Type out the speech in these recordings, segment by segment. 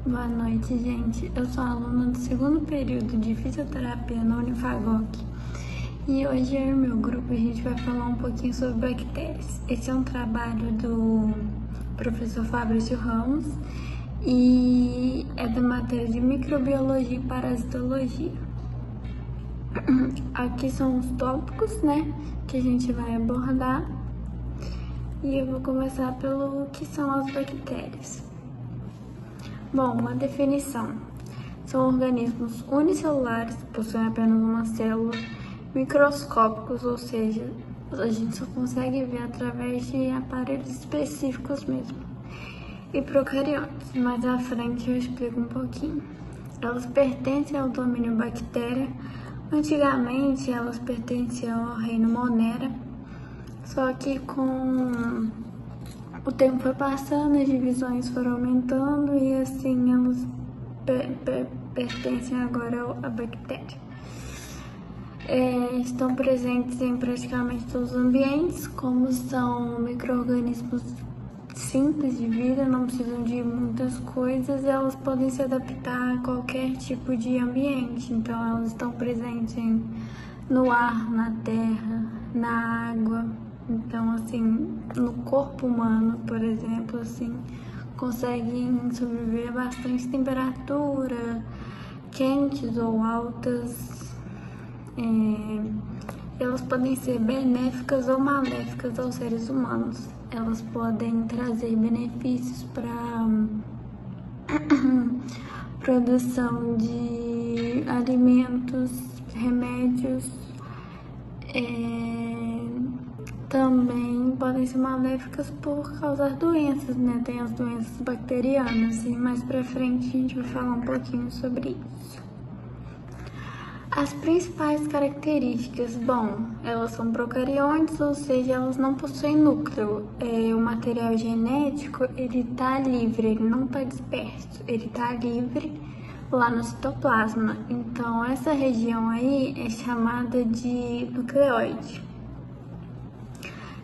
Boa noite, gente. Eu sou aluna do segundo período de fisioterapia na Unifagoc e hoje eu e meu grupo a gente vai falar um pouquinho sobre bactérias. Esse é um trabalho do professor Fabrício Ramos e é da matéria de microbiologia e parasitologia. Aqui são os tópicos, que a gente vai abordar e eu vou começar pelo que são as bactérias. Bom, uma definição. São organismos unicelulares, possuem apenas uma célula, microscópicos, ou seja, a gente só consegue ver através de aparelhos específicos mesmo. E procariontes, mais à frente eu explico um pouquinho. Elas pertencem ao domínio bactéria. Antigamente elas pertenciam ao reino Monera, só que com o tempo foi passando, as divisões foram aumentando e assim elas pertencem agora à bactéria. Estão presentes em praticamente todos os ambientes, como são micro-organismos simples de vida, não precisam de muitas coisas, elas podem se adaptar a qualquer tipo de ambiente. Então elas estão presentes no ar, na terra, na água. Então, assim, no corpo humano, por exemplo, assim, conseguem sobreviver a bastante temperatura, quentes ou altas. Elas podem ser benéficas ou maléficas aos seres humanos. Elas podem trazer benefícios para produção de alimentos, remédios. Também podem ser maléficas por causar doenças, Tem as doenças bacterianas e mais pra frente a gente vai falar um pouquinho sobre isso. As principais características, elas são procariontes, ou seja, elas não possuem núcleo. O material genético, ele tá livre, ele não tá disperso, ele tá livre lá no citoplasma. Então, essa região aí é chamada de nucleóide.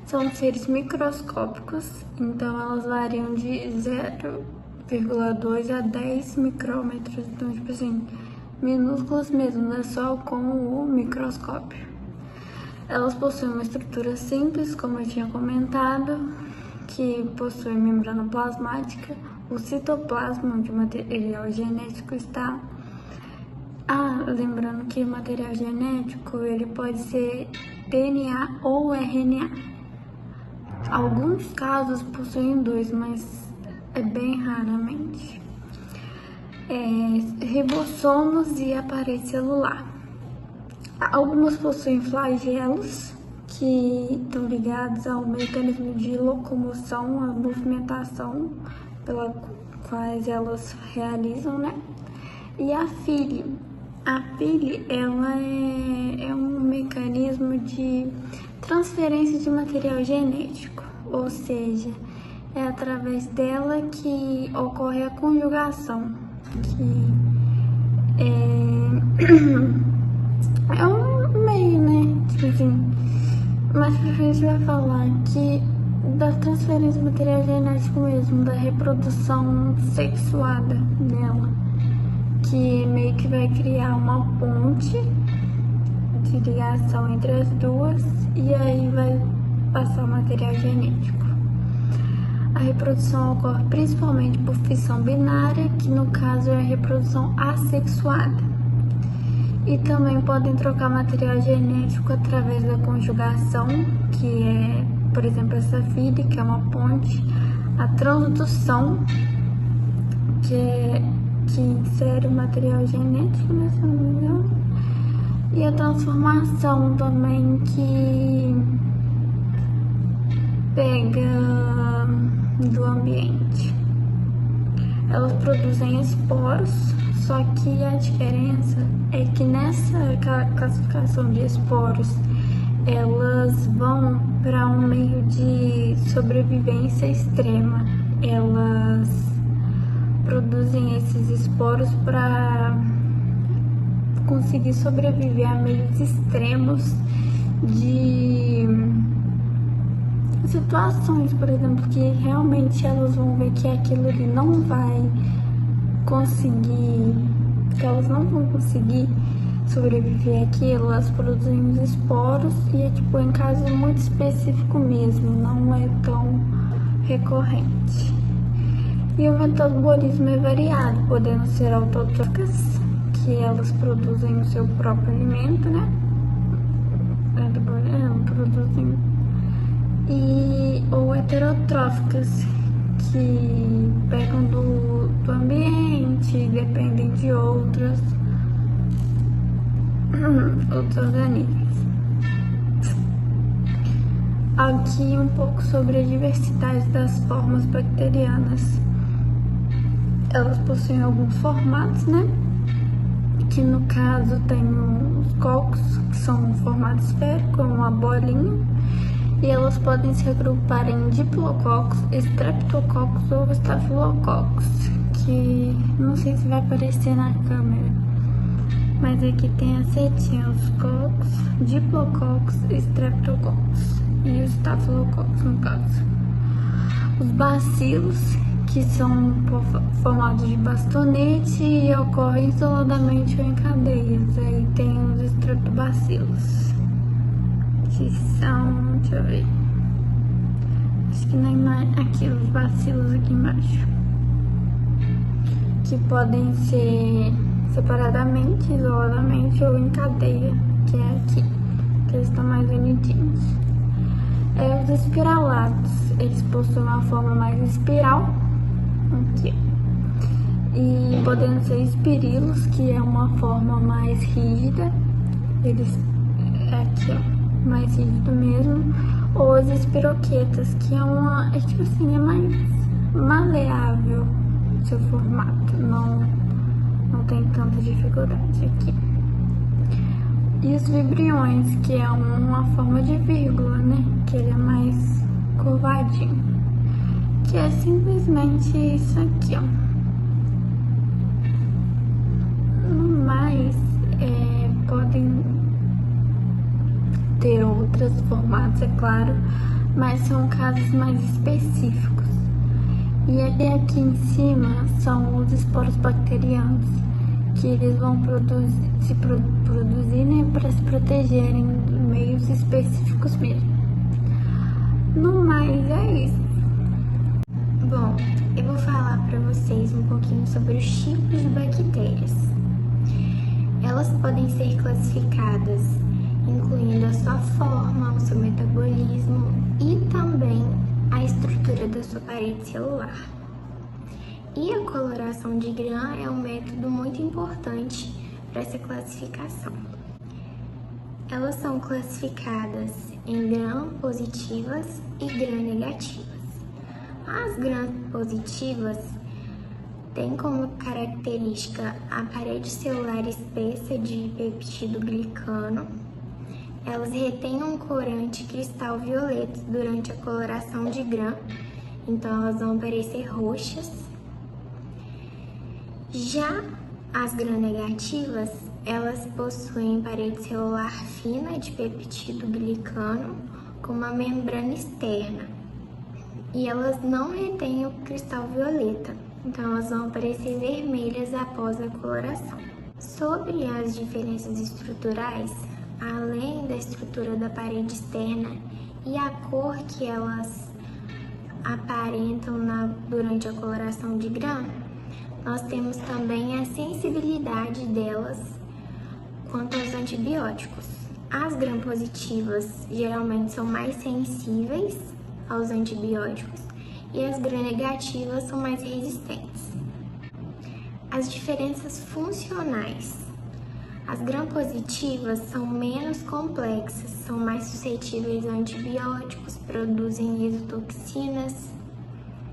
São seres microscópicos, então elas variam de 0,2 a 10 micrômetros, então tipo assim, minúsculas mesmo, não é só com o microscópio. Elas possuem uma estrutura simples, como eu tinha comentado, que possui membrana plasmática, o citoplasma, onde o material genético está. Lembrando que o material genético, ele pode ser DNA ou RNA. Alguns casos possuem dois, mas é bem raramente. Ribossomos e a parede celular. Algumas possuem flagelos, que estão ligados ao mecanismo de locomoção, a movimentação pela quais elas realizam, E a file. A file, ela é um mecanismo de transferência de material genético, ou seja, é através dela que ocorre a conjugação, que é um meio, Tipo assim, mais pra frente vai falar que da transferência de material genético mesmo, da reprodução sexuada dela, que meio que vai criar uma ponte de ligação entre as duas e aí vai passar o material genético. A reprodução ocorre principalmente por fissão binária, que no caso é a reprodução assexuada. E também podem trocar material genético através da conjugação, que é, por exemplo, essa file, que é uma ponte, a transdução, que insere o material genético, se não me engano. E a transformação também, que pega do ambiente. Elas produzem esporos, só que a diferença é que nessa classificação de esporos, elas vão para um meio de sobrevivência extrema. Elas produzem esses esporos para conseguir sobreviver a meios extremos de situações, por exemplo, que realmente elas vão ver que aquilo ali não vai conseguir, que elas não vão conseguir sobreviver aqui, elas produzem os esporos e é tipo em caso muito específico mesmo, não é tão recorrente. E o metabolismo é variado, podendo ser autotróficas, que elas produzem o seu próprio alimento, né? Produzem. Ou heterotróficas, que pegam do ambiente, dependem de outros organismos. Aqui um pouco sobre a diversidade das formas bacterianas. Elas possuem alguns formatos, né? Que no caso tem os cocos, que são um formato esférico, uma bolinha, e elas podem se agrupar em diplococos, streptococcus ou estafilococcus, que não sei se vai aparecer na câmera, mas aqui tem a setinha, os cocos, diplococos, streptococcus e os estafilococcus no caso. Os bacilos, que são formados de bastonete e ocorrem isoladamente ou em cadeias. Aí tem os estreptobacilos, que são, deixa eu ver, acho que na imagem, aqui os bacilos aqui embaixo, que podem ser separadamente, isoladamente ou em cadeia, que é aqui, que eles estão mais unidinhos. Os espiralados, eles possuem uma forma mais espiral, aqui, e podendo ser espirilos, que é uma forma mais rígida, eles aqui, ó, mais rígido mesmo, ou as espiroquetas, que é tipo assim, é mais maleável seu formato, não tem tanta dificuldade aqui. E os vibriões, que é uma forma de vírgula, né, que ele é mais curvadinho, que é simplesmente isso aqui, ó. No mais, podem ter outros formatos, é claro, mas são casos mais específicos. E aqui em cima são os esporos bacterianos, que eles vão produzir, né, para se protegerem de meios específicos mesmo. No mais, é isso. Bom, eu vou falar para vocês um pouquinho sobre os tipos de bactérias. Elas podem ser classificadas incluindo a sua forma, o seu metabolismo e também a estrutura da sua parede celular. E a coloração de Gram é um método muito importante para essa classificação. Elas são classificadas em Gram positivas e Gram negativas. As Gram positivas têm como característica a parede celular espessa de peptídeo glicano. Elas retêm um corante cristal violeta durante a coloração de Gram, então elas vão parecer roxas. Já as Gram negativas, elas possuem parede celular fina de peptídeo glicano com uma membrana externa. E elas não retêm o cristal violeta, então elas vão aparecer vermelhas após a coloração. Sobre as diferenças estruturais, além da estrutura da parede externa e a cor que elas aparentam durante a coloração de Gram, nós temos também a sensibilidade delas quanto aos antibióticos. As Gram positivas geralmente são mais sensíveis aos antibióticos e as Gram negativas são mais resistentes. As diferenças funcionais. As Gram positivas são menos complexas, são mais suscetíveis a antibióticos, produzem exotoxinas.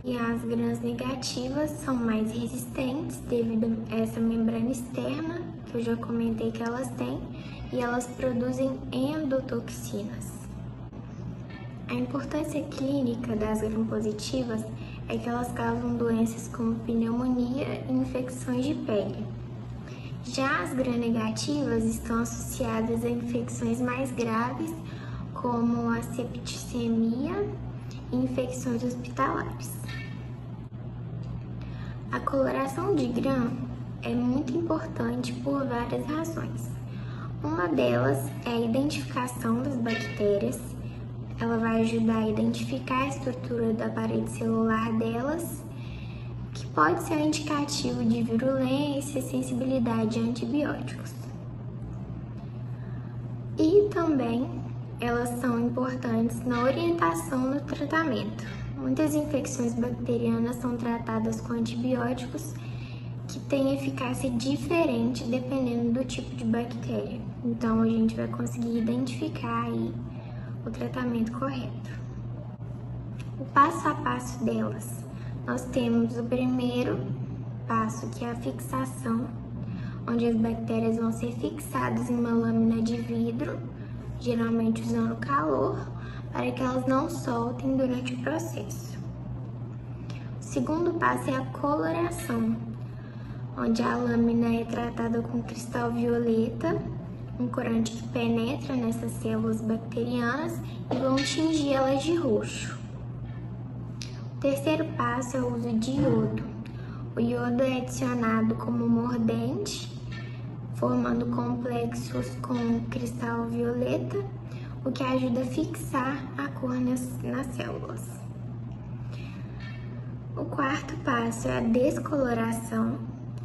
E as Grams negativas são mais resistentes devido a essa membrana externa, que eu já comentei que elas têm, e elas produzem endotoxinas. A importância clínica das Gram positivas é que elas causam doenças como pneumonia e infecções de pele. Já as Gram negativas estão associadas a infecções mais graves, como a septicemia e infecções hospitalares. A coloração de grã é muito importante por várias razões. Uma delas é a identificação das bactérias. Ela vai ajudar a identificar a estrutura da parede celular delas, que pode ser um indicativo de virulência e sensibilidade a antibióticos. E também elas são importantes na orientação do tratamento. Muitas infecções bacterianas são tratadas com antibióticos que têm eficácia diferente dependendo do tipo de bactéria. Então, a gente vai conseguir identificar aí o tratamento correto. O passo a passo delas. Nós temos o primeiro passo, que é a fixação, onde as bactérias vão ser fixadas em uma lâmina de vidro, geralmente usando calor, para que elas não soltem durante o processo. O segundo passo é a coloração, onde a lâmina é tratada com cristal violeta, um corante que penetra nessas células bacterianas e vão tingir elas de roxo. O terceiro passo é o uso de iodo. O iodo é adicionado como mordente, formando complexos com cristal violeta, o que ajuda a fixar a cor nas células. O quarto passo é a descoloração,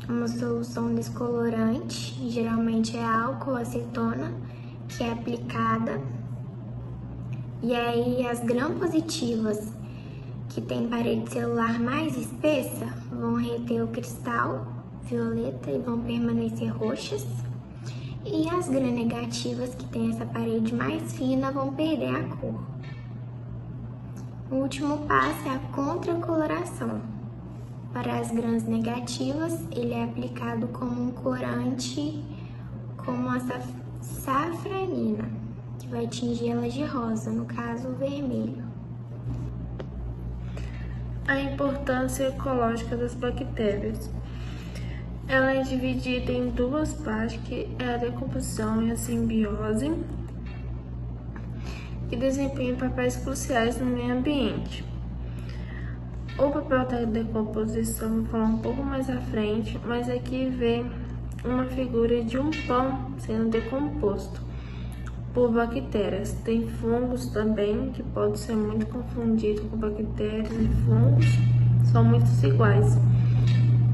uma solução descolorante, geralmente é álcool acetona, que é aplicada. E aí as gram-positivas, que tem parede celular mais espessa, vão reter o cristal violeta e vão permanecer roxas. E as gram-negativas, que tem essa parede mais fina, vão perder a cor. O último passo é a contracoloração. Para as grãs negativas, ele é aplicado como um corante, como a safranina, que vai tingir elas de rosa, no caso o vermelho. A importância ecológica das bactérias. Ela é dividida em duas partes, que é a decomposição e a simbiose, que desempenham papéis cruciais no meio ambiente. O papel da decomposição vou falar um pouco mais à frente, mas aqui vê uma figura de um pão sendo decomposto por bactérias. Tem fungos também, que pode ser muito confundido com bactérias, e fungos são muito iguais.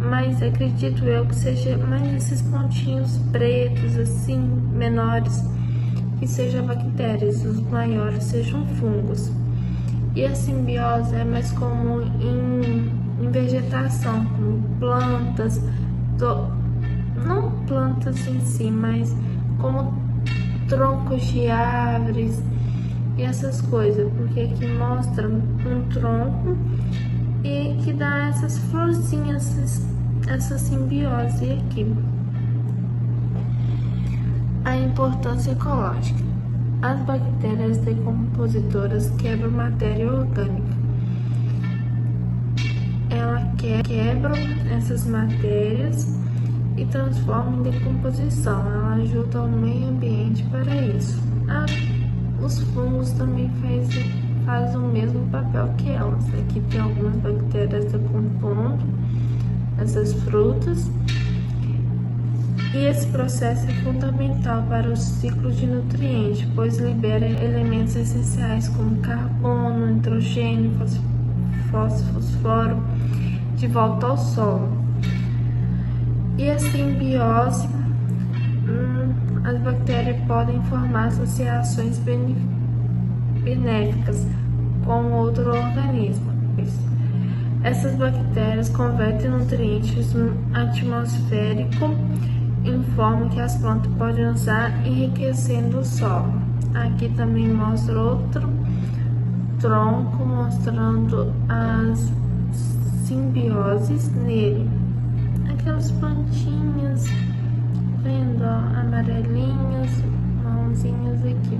Mas acredito eu que seja mais esses pontinhos pretos, assim, menores, que sejam bactérias, os maiores sejam fungos. E a simbiose é mais comum em vegetação, como plantas, não plantas em si, mas como troncos de árvores e essas coisas, porque aqui mostra um tronco e que dá essas florzinhas, essa simbiose aqui. A importância ecológica. As bactérias decompositoras quebram matéria orgânica. Elas quebram essas matérias e transformam em decomposição. Ela ajuda o meio ambiente para isso. Os fungos também fazem o mesmo papel que elas. Aqui tem algumas bactérias decompondo essas frutas. E esse processo é fundamental para o ciclo de nutrientes, pois libera elementos essenciais como carbono, nitrogênio, fósforo de volta ao solo. E a simbiose, as bactérias podem formar associações benéficas com outro organismo. Essas bactérias convertem nutrientes atmosféricos em forma que as plantas podem usar, enriquecendo o solo. Aqui também mostra outro tronco mostrando as simbioses nele. Aquelas plantinhas, vendo, ó, amarelinhas, mãozinhas aqui.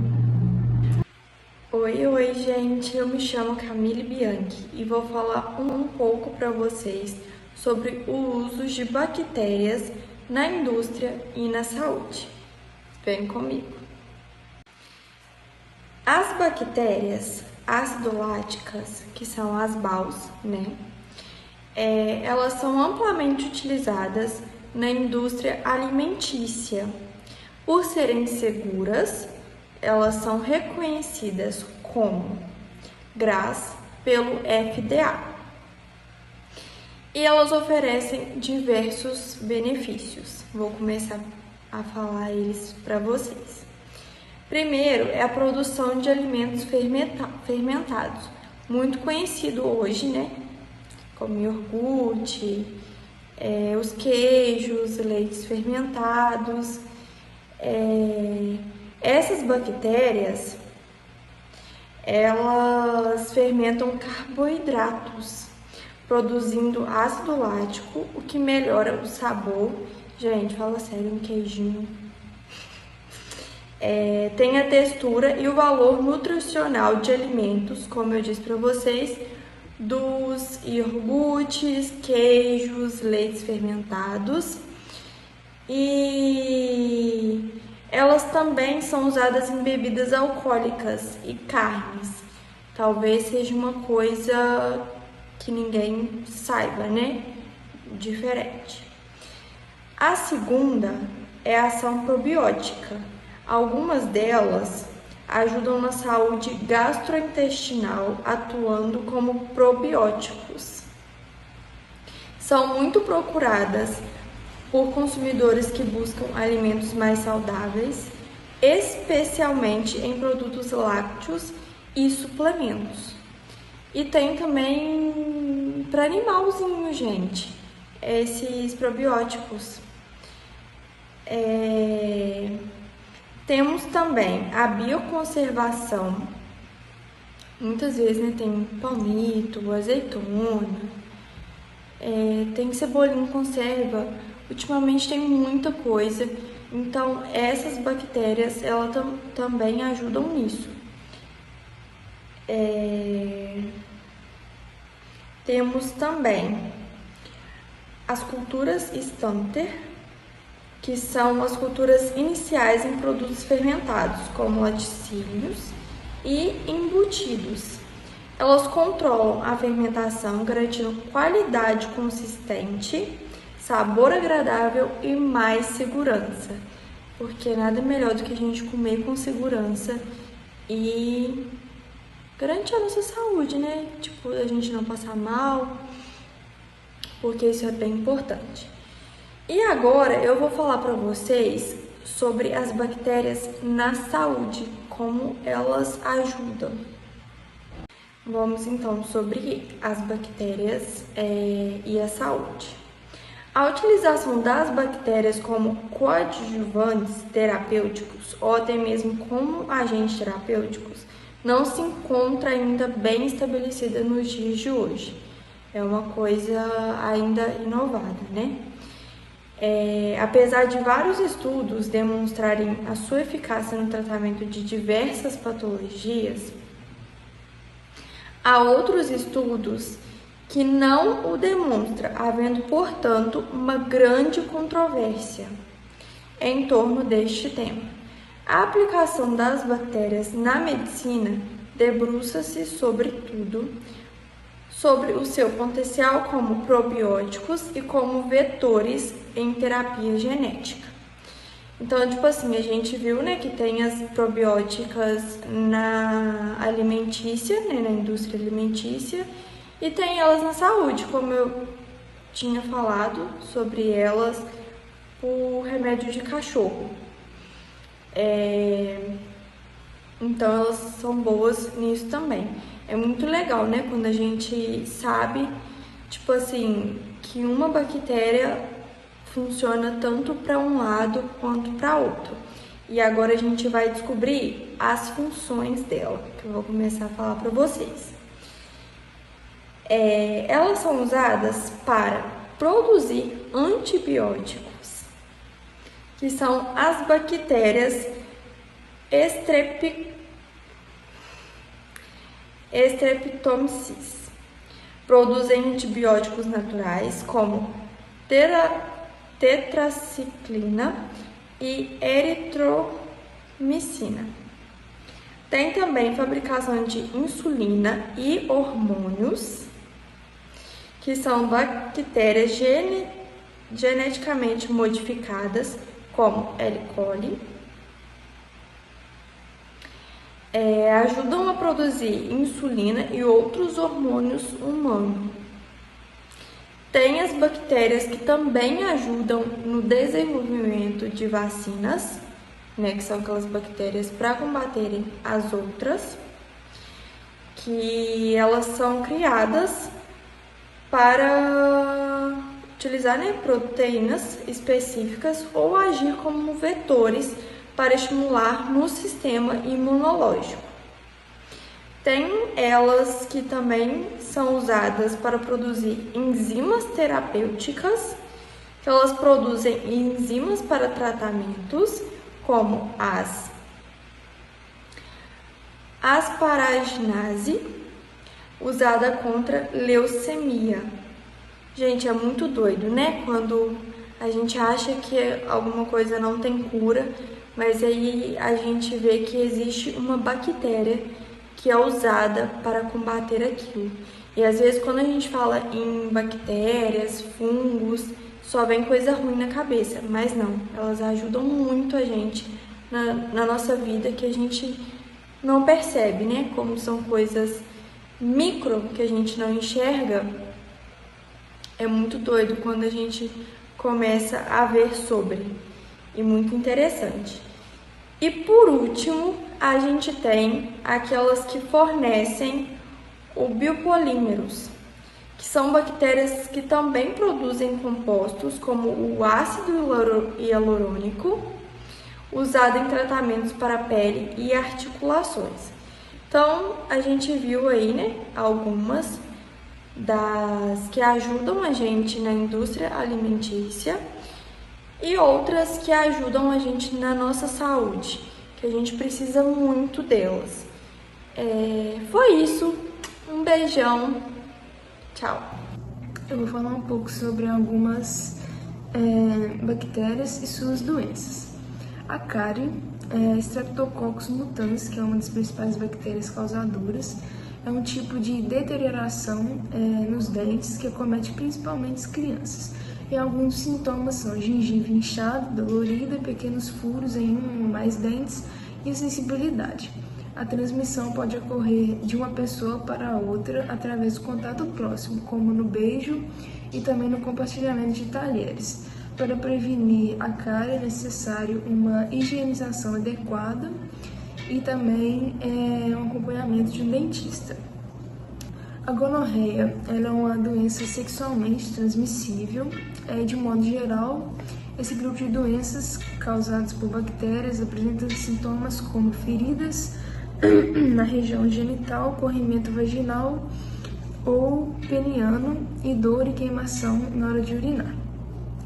Oi, gente, eu me chamo Camille Bianchi e vou falar um pouco para vocês sobre o uso de bactérias na indústria e na saúde. Vem comigo. As bactérias ácido-láticas, que são as BAUs, né? elas são amplamente utilizadas na indústria alimentícia. Por serem seguras, elas são reconhecidas como GRAS pelo FDA. E elas oferecem diversos benefícios. Vou começar a falar eles para vocês. Primeiro é a produção de alimentos fermentados, muito conhecido hoje, né? Como iogurte, os queijos, leites fermentados. Essas bactérias, elas fermentam carboidratos, produzindo ácido lático, o que melhora o sabor. Gente, fala sério, um queijinho. Tem a textura e o valor nutricional de alimentos, como eu disse para vocês, dos iogurtes, queijos, leites fermentados. E elas também são usadas em bebidas alcoólicas e carnes. Talvez seja uma coisa que ninguém saiba, né? Diferente. A segunda é a ação probiótica. Algumas delas ajudam na saúde gastrointestinal, atuando como probióticos. São muito procuradas por consumidores que buscam alimentos mais saudáveis, especialmente em produtos lácteos e suplementos. E tem também para animalzinho, gente, esses probióticos. Temos também a bioconservação. Muitas vezes, né, tem palmito, azeitona, tem cebolinha em conserva. Ultimamente tem muita coisa, então essas bactérias elas também ajudam nisso. Temos também as culturas Stanter, que são as culturas iniciais em produtos fermentados, como laticínios e embutidos. Elas controlam a fermentação, garantindo qualidade consistente, sabor agradável e mais segurança, porque nada melhor do que a gente comer com segurança e garantir a nossa saúde, né? Tipo, a gente não passar mal, porque isso é bem importante. E agora eu vou falar para vocês sobre as bactérias na saúde, como elas ajudam. Vamos então sobre as bactérias e a saúde. A utilização das bactérias como coadjuvantes terapêuticos ou até mesmo como agentes terapêuticos não se encontra ainda bem estabelecida nos dias de hoje. É uma coisa ainda inovada, né? Apesar de vários estudos demonstrarem a sua eficácia no tratamento de diversas patologias, há outros estudos que não o demonstram, havendo, portanto, uma grande controvérsia em torno deste tema. A aplicação das bactérias na medicina debruça-se, sobretudo, sobre o seu potencial como probióticos e como vetores em terapia genética. Então, tipo assim, a gente viu, né, que tem as probióticas na alimentícia, né, na indústria alimentícia, e tem elas na saúde, como eu tinha falado sobre elas, o remédio de cachorro. Então, elas são boas nisso também. É muito legal, né, quando a gente sabe, tipo assim, que uma bactéria funciona tanto para um lado quanto para outro. E agora a gente vai descobrir as funções dela, que eu vou começar a falar para vocês. Elas são usadas para produzir antibióticos, que são as bactérias Streptomyces. Produzem antibióticos naturais como tetraciclina e eritromicina. Tem também fabricação de insulina e hormônios que são bactérias geneticamente modificadas, como E. coli, ajudam a produzir insulina e outros hormônios humanos. Tem as bactérias que também ajudam no desenvolvimento de vacinas, né, que são aquelas bactérias para combaterem as outras, que elas são criadas para utilizar, né, proteínas específicas ou agir como vetores para estimular no sistema imunológico. Tem elas que também são usadas para produzir enzimas terapêuticas, que elas produzem enzimas para tratamentos, como as asparaginase, usada contra leucemia. Gente, é muito doido, né? Quando a gente acha que alguma coisa não tem cura, mas aí a gente vê que existe uma bactéria que é usada para combater aquilo. E às vezes quando a gente fala em bactérias, fungos, só vem coisa ruim na cabeça, mas não, elas ajudam muito a gente na nossa vida, que a gente não percebe, né? Como são coisas micro que a gente não enxerga. É muito doido quando a gente começa a ver sobre, e muito interessante. E por último, a gente tem aquelas que fornecem o biopolímeros, que são bactérias que também produzem compostos como o ácido hialurônico, usado em tratamentos para pele e articulações. Então, a gente viu aí, né, algumas das que ajudam a gente na indústria alimentícia e outras que ajudam a gente na nossa saúde, que a gente precisa muito delas. Foi isso. Um beijão. Tchau. Eu vou falar um pouco sobre algumas bactérias e suas doenças. A cárie, Streptococcus mutans, que é uma das principais bactérias causadoras, é um tipo de deterioração nos dentes que acomete principalmente as crianças. E alguns sintomas são gengiva inchada, dolorida, pequenos furos em um ou mais dentes e sensibilidade. A transmissão pode ocorrer de uma pessoa para outra através do contato próximo, como no beijo e também no compartilhamento de talheres. Para prevenir a cárie é necessário uma higienização adequada e também um acompanhamento de um dentista. A gonorreia ela é uma doença sexualmente transmissível. De modo geral, esse grupo de doenças causadas por bactérias apresenta sintomas como feridas na região genital, corrimento vaginal ou peniano e dor e queimação na hora de urinar.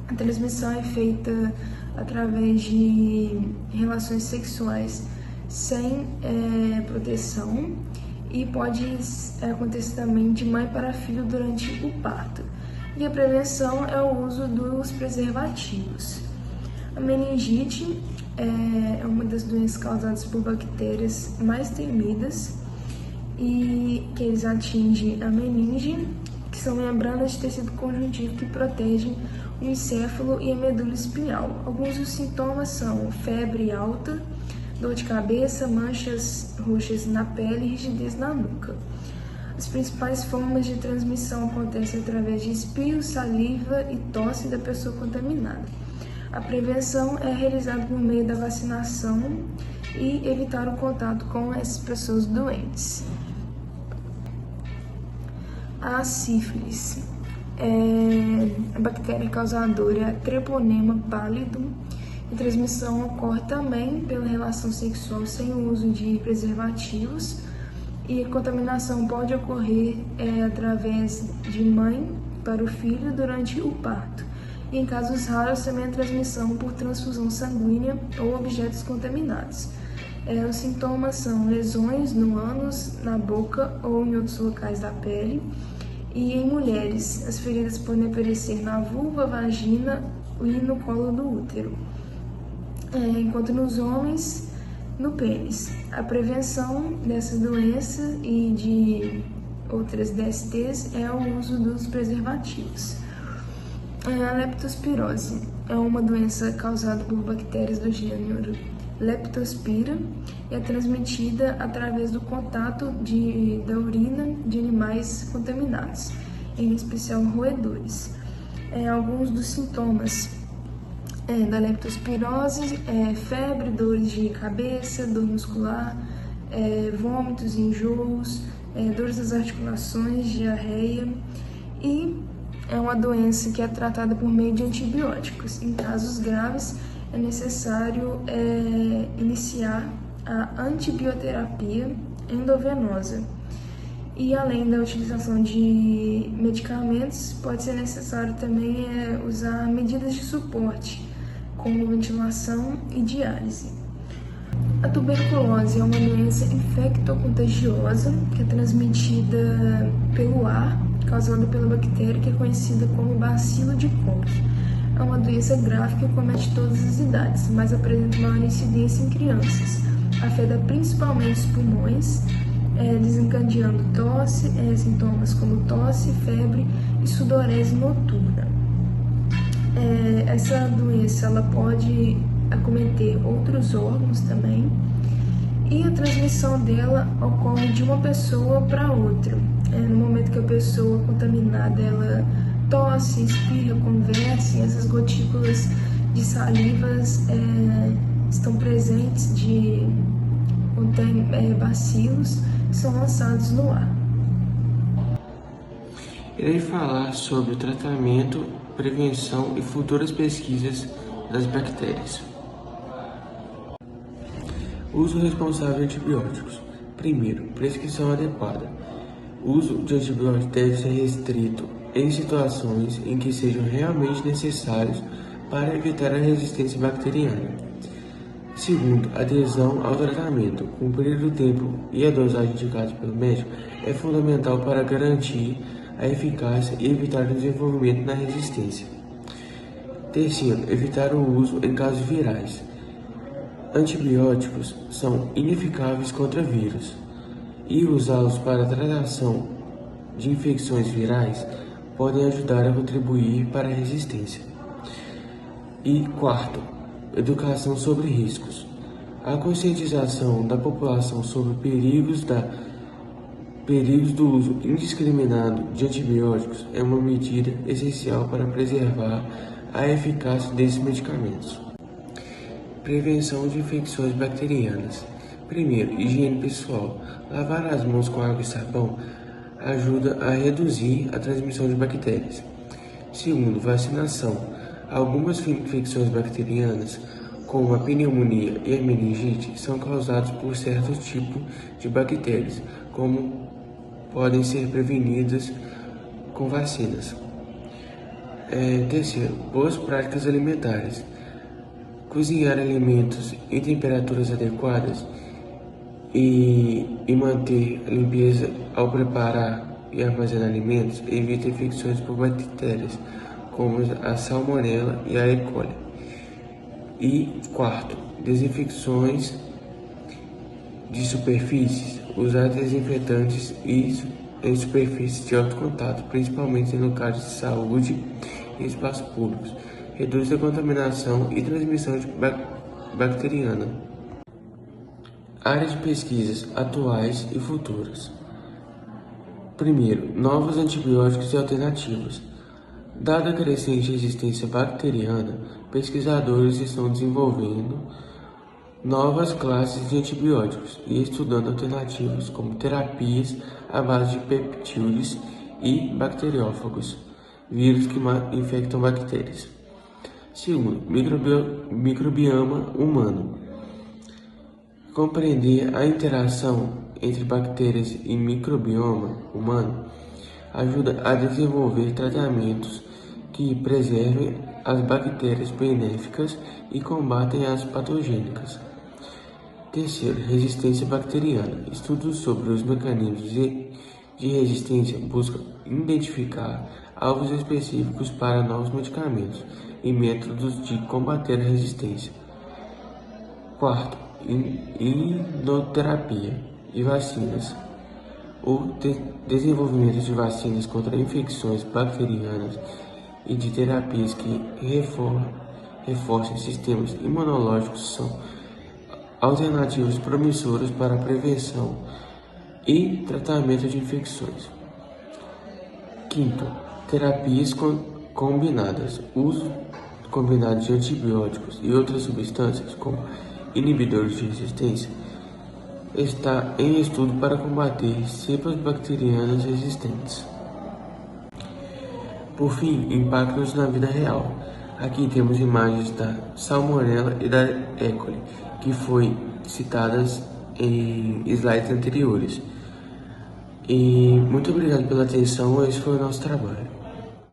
A transmissão é feita através de relações sexuais sem proteção e pode acontecer também de mãe para filho durante o parto. E a prevenção é o uso dos preservativos. A meningite é uma das doenças causadas por bactérias mais temidas e que eles atingem a meninge, que são membranas de tecido conjuntivo que protegem o encéfalo e a medula espinhal. Alguns dos sintomas são febre alta, dor de cabeça, manchas roxas na pele e rigidez na nuca. As principais formas de transmissão acontecem através de espirro, saliva e tosse da pessoa contaminada. A prevenção é realizada por meio da vacinação e evitar o contato com essas pessoas doentes. A sífilis a bactéria causadora Treponema pallidum. A transmissão ocorre também pela relação sexual sem o uso de preservativos e a contaminação pode ocorrer através de mãe para o filho durante o parto. E em casos raros também a transmissão por transfusão sanguínea ou objetos contaminados. Os sintomas são lesões no ânus, na boca ou em outros locais da pele. E em mulheres, as feridas podem aparecer na vulva, vagina e no colo do útero. Enquanto nos homens, no pênis. A prevenção dessa doença e de outras DSTs é o uso dos preservativos. A leptospirose é uma doença causada por bactérias do gênero Leptospira e é transmitida através do contato da urina de animais contaminados, em especial roedores. Alguns dos sintomas da leptospirose febre, dores de cabeça, dor muscular, vômitos, enjoos, dores das articulações, diarreia, e é uma doença que é tratada por meio de antibióticos. Em casos graves, é necessário iniciar a antibioterapia endovenosa. E além da utilização de medicamentos, pode ser necessário também usar medidas de suporte, como ventilação e diálise. A tuberculose é uma doença infectocontagiosa que é transmitida pelo ar, causada pela bactéria que é conhecida como bacilo de Koch. É uma doença grave que comete todas as idades, mas apresenta maior incidência em crianças. Afeta principalmente os pulmões, desencadeando tosse, sintomas como tosse, febre e sudorese noturna. Essa doença ela pode acometer outros órgãos também, e a transmissão dela ocorre de uma pessoa para outra. No momento que a pessoa contaminada ela tosse, espirra, conversa, e essas gotículas de salivas estão presentes contém bacilos que são lançados no ar. Irei falar sobre o tratamento, prevenção e futuras pesquisas das bactérias. Uso responsável de antibióticos. Primeiro, prescrição adequada. O uso de antibióticos deve ser restrito em situações em que sejam realmente necessários para evitar a resistência bacteriana. Segundo, adesão ao tratamento. Cumprir o tempo e a dosagem indicados pelo médico é fundamental para garantir a eficácia e evitar o desenvolvimento da resistência. Terceiro, evitar o uso em casos virais. Antibióticos são ineficazes contra vírus e usá-los para a tratação de infecções virais podem ajudar a contribuir para a resistência. E quarto, educação sobre riscos. A conscientização da população sobre perigos do uso indiscriminado de antibióticos é uma medida essencial para preservar a eficácia desses medicamentos. Prevenção de infecções bacterianas. Primeiro, higiene pessoal. Lavar as mãos com água e sabão ajuda a reduzir a transmissão de bactérias. Segundo, vacinação. Algumas infecções bacterianas, como a pneumonia e a meningite, são causadas por certos tipos de bactérias, como podem ser prevenidas com vacinas. Terceiro, boas práticas alimentares. Cozinhar alimentos em temperaturas adequadas e manter a limpeza ao preparar e armazenar alimentos evita infecções por bactérias, como a salmonela e a E. coli. E quarto, desinfecções de superfícies. Usar desinfetantes em superfícies de alto contato, principalmente em locais de saúde e espaços públicos. Reduz a contaminação e transmissão bacteriana. Áreas de pesquisas atuais e futuras. Primeiro, novos antibióticos e alternativas. Dada a crescente resistência bacteriana, pesquisadores estão desenvolvendo novas classes de antibióticos e estudando alternativas como terapias à base de peptídeos e bacteriófagos, vírus que infectam bactérias. Segundo, microbioma humano. Compreender a interação entre bactérias e microbioma humano ajuda a desenvolver tratamentos que preservem as bactérias benéficas e combatem as patogênicas. Terceiro, resistência bacteriana. Estudos sobre os mecanismos de resistência buscam identificar alvos específicos para novos medicamentos e métodos de combater a resistência. Quarto, imunoterapia e vacinas. o desenvolvimento de vacinas contra infecções bacterianas e de terapias que reforcem sistemas imunológicos são alternativas promissoras para a prevenção e tratamento de infecções. Quinto, terapias combinadas. Uso combinado de antibióticos e outras substâncias, como inibidores de resistência, está em estudo para combater cepas bacterianas resistentes. Por fim, impactos na vida real. Aqui temos imagens da Salmonella e da E. coli, que foi citadas em slides anteriores. E muito obrigado pela atenção, esse foi o nosso trabalho.